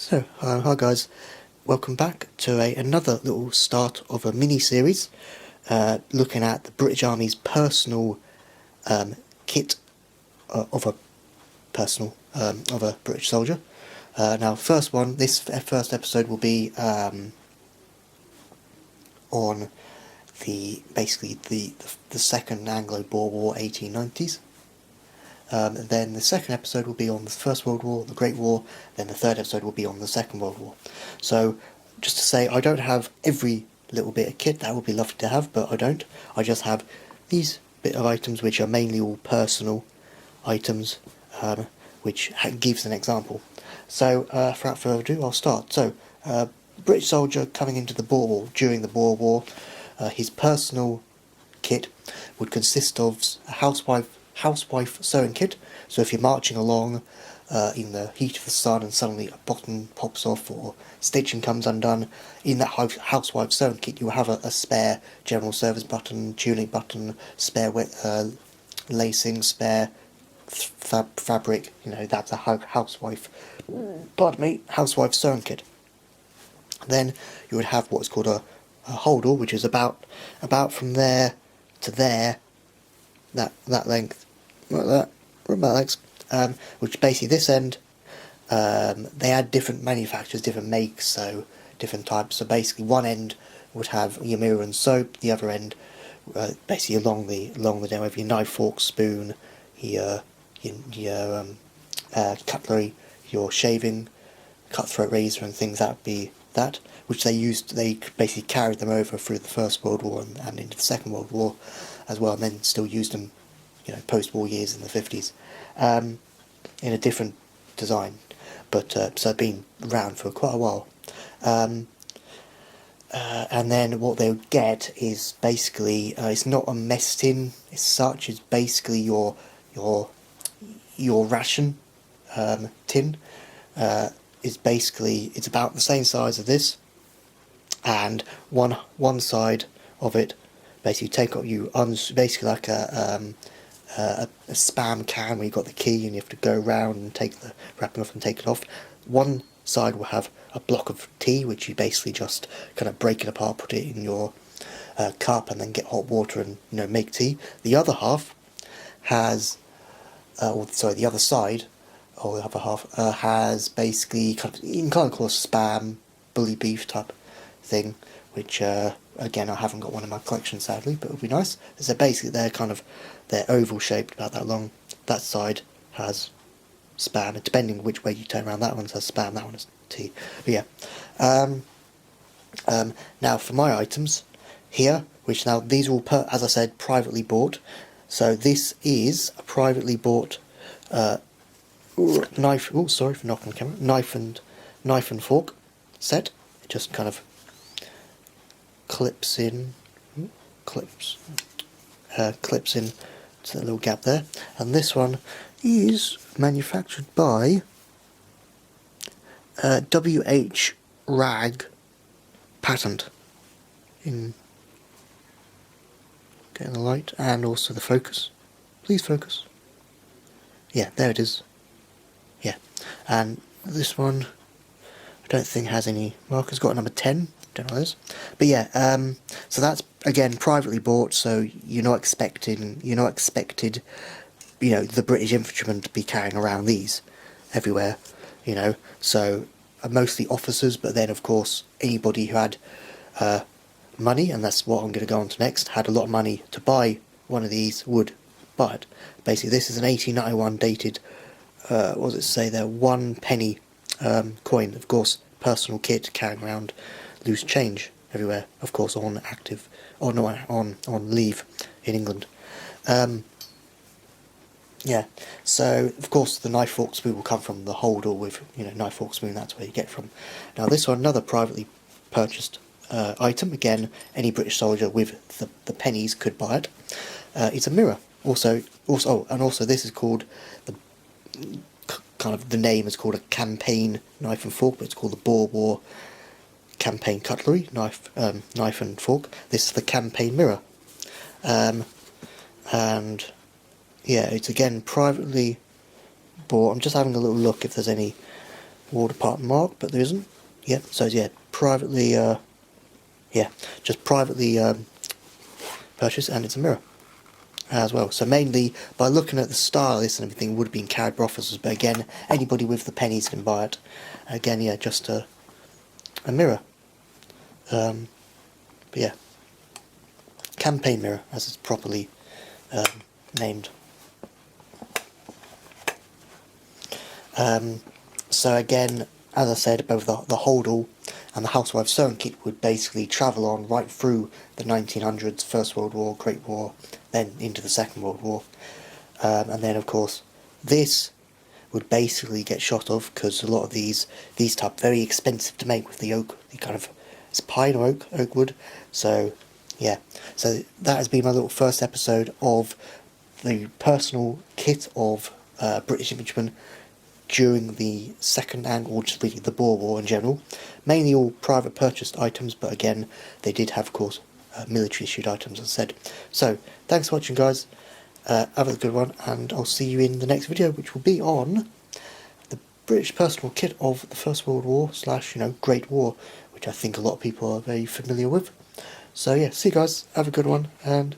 So, hi guys, welcome back to another little start of a mini-series looking at the British Army's personal kit of a British soldier. Now, this first episode will be on the Second Anglo-Boer War, 1890s. Then the second episode will be on the First World War, the Great War. Then the third episode will be on the Second World War. So, just to say, I don't have every little bit of kit. That would be lovely to have, but I don't. I just have these bit of items, which are mainly all personal items, which gives an example. So, without further ado, I'll start. So, British soldier coming into the Boer War. During the Boer War, his personal kit would consist of a housewife sewing kit. So if you're marching along in the heat of the sun and suddenly a button pops off or stitching comes undone, in that housewife sewing kit you will have a spare general service button, tunic button, spare lacing, spare fabric. That's a housewife sewing kit. Then you would have what's called a holdall, which is about from there to there, that length, like that, which basically this end, they had different manufacturers, different makes, so different types. So basically one end would have your mirror and soap, the other end basically along the down with your knife, fork, spoon, your cutlery, your shaving, cutthroat razor and things. That would be that, which they basically carried them over through the First World War and into the Second World War as well, and then still used them, post-war years in the 50s, in a different design, but so they've been around for quite a while. And then what they would get is basically, it's not a mess tin as such, it's basically your ration tin. Is basically, it's about the same size as this, and one side of it basically basically like a spam can where you've got the key and you have to go around and take the wrapping off and take it off. One side will have a block of tea, which you basically just kind of break it apart, put it in your cup, and then get hot water and make tea. The other half has, the other side, or the other half, has basically you can kind of call it a spam, bully beef type thing, which again I haven't got one in my collection sadly, but it would be nice. So basically they're oval shaped, about that long. That side has spam, depending which way you turn around. That one has spam, that one has tea. But yeah. Now for my items here, which now these are all as I said, privately bought. So this is a privately bought knife. Oh, sorry for knocking the camera. Knife and fork set. It just kind of clips in to the little gap there. And this one is manufactured by WH Rag patent. In getting the light and also the focus. Please focus. Yeah, there it is. Yeah, and this one I don't think has any markers. Got a number 10. Don't know this, but yeah. So that's again privately bought. So you're not expected, the British infantrymen to be carrying around these everywhere. So mostly officers, but then of course anybody who had money, and that's what I'm going to go on to next, had a lot of money to buy one of these would buy it. Basically, this is an 1891 dated. What does it say there? 1 penny coin. Of course, personal kit, carrying around loose change everywhere. Of course, on leave in England. Yeah. So of course, the knife, fork, spoon will come from the holdall with knife, fork, spoon. That's where you get from. Now this one, another privately purchased item. Again, any British soldier with the pennies could buy it. It's a mirror. Also, this is called the name is called a campaign knife and fork, but it's called the Boer War campaign cutlery knife and fork. This is the campaign mirror, and yeah, it's again privately bought. I'm just having a little look if there's any War Department mark, but there isn't. Yep, so yeah, privately, just privately purchased, and it's a mirror as well. So mainly, by looking at the style of this and everything, it would have been carried by officers, but again, anybody with the pennies can buy it. Again, yeah, just a mirror. But yeah, campaign mirror, as it's properly named. So again, as I said, both the holdall and the housewife sewing kit would basically travel on right through the 1900s, First World War, Great War, then into the Second World War. And then, of course, this would basically get shot off because a lot of these type very expensive to make with the oak, the kind of, it's pine or oak wood. So yeah, so that has been my little first episode of the personal kit of British infantrymen during the second and, or just really the Boer War in general. Mainly all private purchased items, but again, they did have, of course, military issued items, as I said. So, thanks for watching, guys. Have a good one, and I'll see you in the next video, which will be on the British personal kit of the First World War / Great War, which I think a lot of people are very familiar with. So yeah, see you guys, have a good one, and